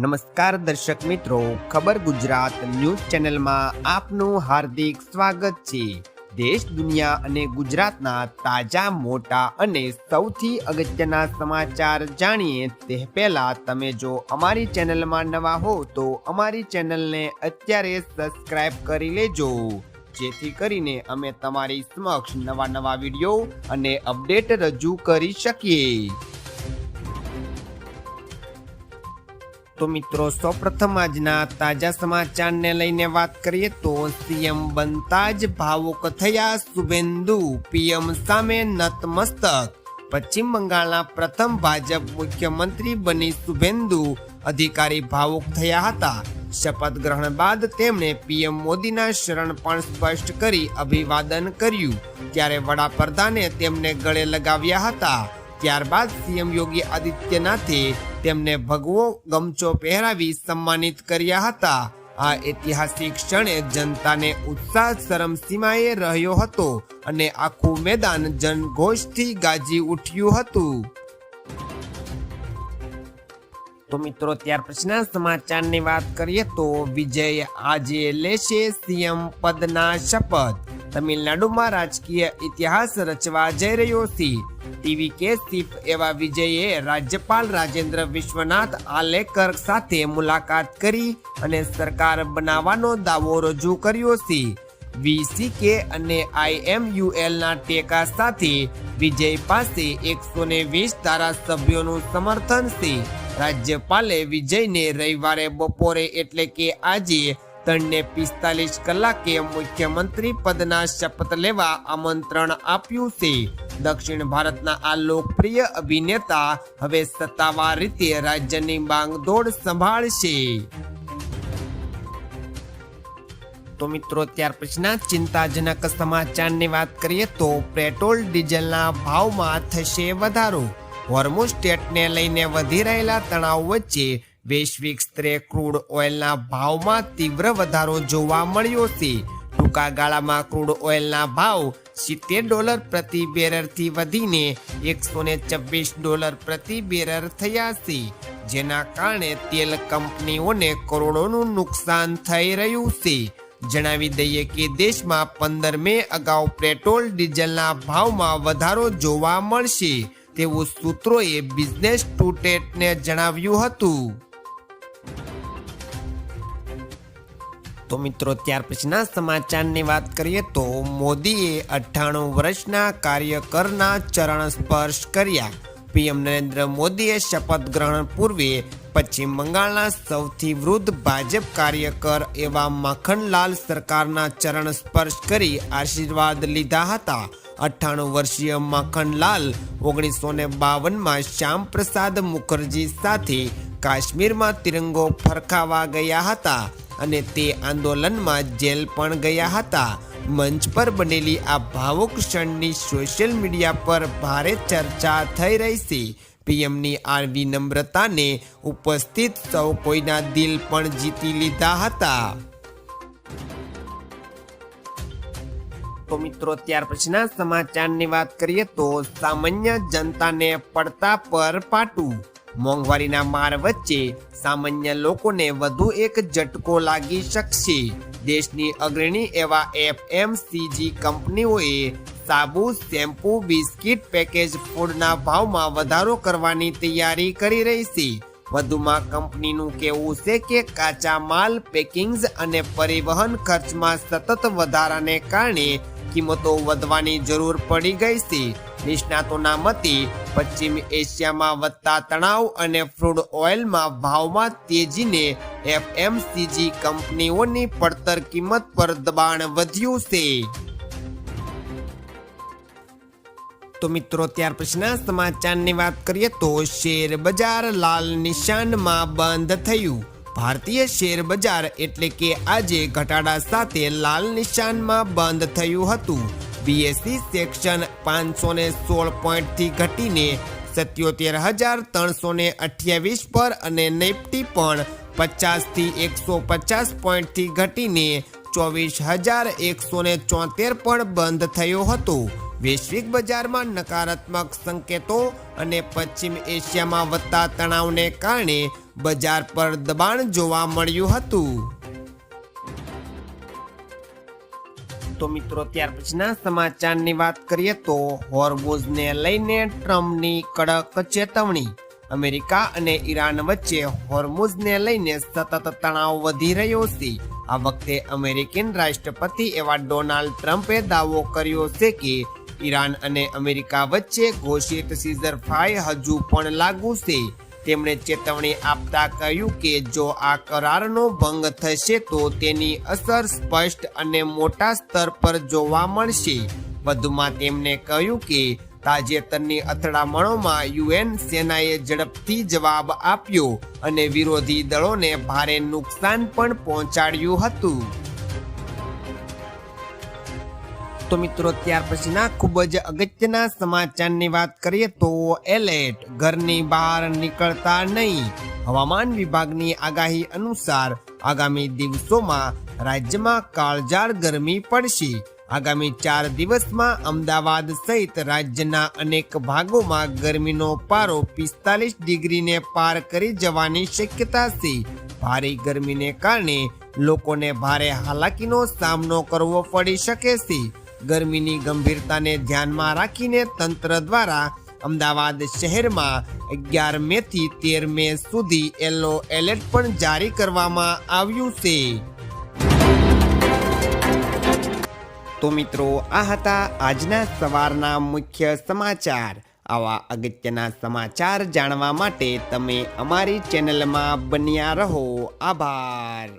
નમસ્કાર દર્શક મિત્રો, ખબર ગુજરાત ન્યૂઝ ચેનલમાં આપનું હાર્દિક સ્વાગત છે। દેશ દુનિયા અને ગુજરાતના તાજા મોટા અને સૌથી અગત્યના સમાચાર જાણીએ તે પહેલા તમે જો અમારી ચેનલમાં નવા હો તો અમારી ચેનલને અત્યારે સબસ્ક્રાઇબ કરી લેજો, જેથી કરીને અમે તમારી સમક્ષ નવા વિડીયો અને અપડેટ રજૂ કરી શકીએ। તો મિત્રો, સૌપ્રથમ આજના તાજા સમાચારને લઈને વાત કરીએ તો સીએમ બનતા જ ભાવુક થયા શુભેન્દુ, પીએમ સામે નતમસ્તક। પશ્ચિમ બંગાળના પ્રથમ ભાજપ મુખ્યમંત્રી બની શુભેન્દુ અધિકારી ભાવુક થયા હતા। શપથ ગ્રહણ બાદ તેમણે પીએમ મોદીના શરણ પણ સ્પષ્ટ કરી અભિવાદન કર્યું, ત્યારે વડાપ્રધાને તેમને ગળે લગાવ્યા હતા। ત્યારબાદ સીએમ યોગી આદિત્યનાથે તેમને ભગવો ગમછો પહેરાવી સન્માનિત કર્યા હતા। આ ઐતિહાસિક ક્ષણે જનતાને ઉત્સાહ ચરમસીમાએ રહ્યો હતો અને આખું મેદાન જનઘોષથી ગાજી ઉઠ્યું હતું। તો મિત્રો, ત્યાર પછીના સમાચારની વાત કરીએ તો વિજય આજે લેશે સીએમ પદના શપથ। તમિલનાડુમાં રાજકીય ઇતિહાસ રચવા જઈ રહ્યો છે। ટીવી કે ચીફ એવા વિજયે રાજ્યપાલ રાજેન્દ્ર વિશ્વનાથ આલેકર સાથે મુલાકાત કરી અને સરકાર બનાવવાનો દાવો રજૂ કર્યો છે। વીસીકે અને IMULના ટેકા સાથે વિજય પાસે 120 ધારાસભ્યોનું સમર્થન છે। રાજ્યપાલે વિજયને રવિવારે બપોરે એટલે કે આજે 3:45 કલાકે મુખ્યમંત્રી પદના શપથ લેવા આમંત્રણ આપ્યું છે। દક્ષિણ ભારતના આ લોકપ્રિય અભિનેતા હવે સત્તાવાર રીતે રાજ્યની બાંગદોડ સંભાળશે। તો મિત્રો, ત્યાર પછીના ચિંતાજનક સમાચારની વાત કરીએ તો પેટ્રોલ ડીઝલના ભાવમાં થશે વધારો। હોર્મુઝ સ્ટ્રેટને લઈને વધી રહેલા તણાવ વચ્ચે વૈશ્વિક સ્તરે ક્રૂડ ઓઇલના ભાવમાં તીવ્ર વધારો જોવા મળ્યો છે। ટૂંકા ગાળામાં ક્રૂડ ઓઇલના ભાવ $70 પ્રતિ બેરલથી વધીને $126 પ્રતિ બેરલ થયા છે, જેના કારણે તેલ કંપનીઓને કરોડોનું નુકસાન થઈ રહ્યું છે। જણાવી દઈએ કે દેશમાં 15 મે અગાઉ પેટ્રોલ ડીઝલના ભાવમાં વધારો જોવા મળશે તેવું સૂત્રોએ બિઝનેસ ટુડેને જણાવ્યું હતું। તો મિત્રો, ત્યાર પછીના સમાચારની વાત કરીએ તો મોદીએ 98 વર્ષના કાર્યકરના ચરણ સ્પર્શ કર્યા। પીએમ નરેન્દ્ર મોદીએ શપથ ગ્રહણ પૂર્વે પશ્ચિમ બંગાળના સૌથી વૃદ્ધ ભાજપ કાર્યકર એવા માખનલાલ સરકારના ચરણ સ્પર્શ કરી આશીર્વાદ લીધા હતા। 98 વર્ષીય માખનલાલ 1952માં શ્યામ પ્રસાદ મુખર્જી સાથે કાશ્મીરમાં તિરંગો ફરકાવવા ગયા હતા અને તે આંદોલનમાં જેલ પણ ગયા હતા। મંચ પર બનેલી આ ભાવુક ક્ષણની સોશિયલ મીડિયા પર ભારે ચર્ચા થઈ રહી છે। પીએમની આ વિનમ્રતાને ઉપસ્થિત સૌ કોઈના દિલ પણ જીતી લીધા હતા। તો મિત્રો, ત્યાર પછીના સમાચારની વાત કરીએ તો સામાન્ય જનતાને પડતા પર પાટું। મોંઘવારીના માર વચ્ચે સામાન્ય લોકોને વધુ એક ઝટકો લાગી શકશે। દેશની અગ્રણી એવા FMCG કંપનીઓએ સાબુ, શેમ્પૂ, બિસ્કિટ, પેકેજ ફૂડના ભાવમાં વધારો કરવાની તૈયારી કરી રહી છે। વધુમાં કંપનીનું કહેવું છે કે કાચા માલ, પેકિંગ્સ અને પરિવહન ખર્ચમાં સતત વધારાને કારણે કિંમતો વધવાની જરૂર પડી ગઈ છે। નિષ્ણાતોના મતે પશ્ચિમ એશિયામાં વધતા તણાવ અને ક્રૂડ ઓઇલમાં ભાવમાં તેજીને FMCG કંપનીઓની પડતર કિંમત પર દબાણ વધ્યું છે। તો મિત્રો, ત્યાર પછીના સમાચારની વાત કરીએ તો શેર બજાર લાલ નિશાનમાં બંધ થયું। ભારતીય શેર બજાર એટલે કે આજે ઘટાડા સાથે લાલ નિશાનમાં બંધ થયું હતું। BSE સેક્શન 516 પોઈન્ટથી ઘટીને 77,328 પર અને નિફ્ટી પણ 50 થી 150 પોઈન્ટથી ઘટીને 24,174 પણ બંધ થયો હતો। વૈશ્વિક બજારમાં નકારાત્મક સંકેતો અને પશ્ચિમ એશિયામાં વધતા તણાવને કારણે બજાર પર દબાણ જોવા મળ્યું હતું. તો મિત્રો ત્યાર પછીના સમાચારની વાત કરીએ તો હોર્મુઝને લઈને ટ્રમ્પની કડક ચેતવણી. અમેરિકા અને ઈરાન વચ્ચે હોર્મુઝને લઈને સતત તણાવ વધી રહ્યો છે. આ વખતે અમેરિકન રાષ્ટ્રપતિ એવા ડોનાલ્ડ ટ્રમ્પે દાવો કર્યો છે કે ઈરાન અને અમેરિકા વચ્ચે ઘોષિત સીઝરફાયર હજુ પણ લાગુ છે. તેમણે ચેતવણી આપતા કહ્યું કે જો આ કરારનો ભંગ થશે તો તેની અસર સ્પષ્ટ અને મોટા સ્તર પર જોવા મળશે. વધુમાં તેમણે કહ્યું કે તાજેતરની અથડામણોમાં યુએન સેનાએ ઝડપથી જવાબ આપ્યો અને વિરોધી દળોને ભારે નુકસાન પણ પહોંચાડ્યું હતું. તો મિત્રો ત્યાર પછીના ખૂબ જ અગત્યના સમાચારની વાત કરીએ તો એલર્ટ, ઘરની બહાર નીકળતા નહીં. હવામાન વિભાગની આગાહી અનુસાર આગામી દિવસોમાં રાજ્યમાં કાળઝાળ ગરમી પડશે. આગામી 4 દિવસમાં અમદાવાદ સહિત રાજ્યના અનેક ભાગોમાં ગરમીનો પારો 45 ડિગ્રીને પાર કરી જવાની શક્યતા છે. ભારે ગરમીને કારણે લોકોને ભારે હાલાકીનો સામનો કરવો પડી શકે છે. ગરમીની ગંભીરતાને ધ્યાનમાં રાખીને તંત્ર દ્વારા અમદાવાદ શહેરમાં 11 મે થી 13 મે સુધી યલો એલર્ટ પણ જારી કરવામાં આવ્યું છે. તો મિત્રો આ હતા આજના સવારના મુખ્ય સમાચાર. આવા અગત્યના સમાચાર જાણવા માટે તમે અમારી ચેનલમાં બન્યા રહો. આભાર.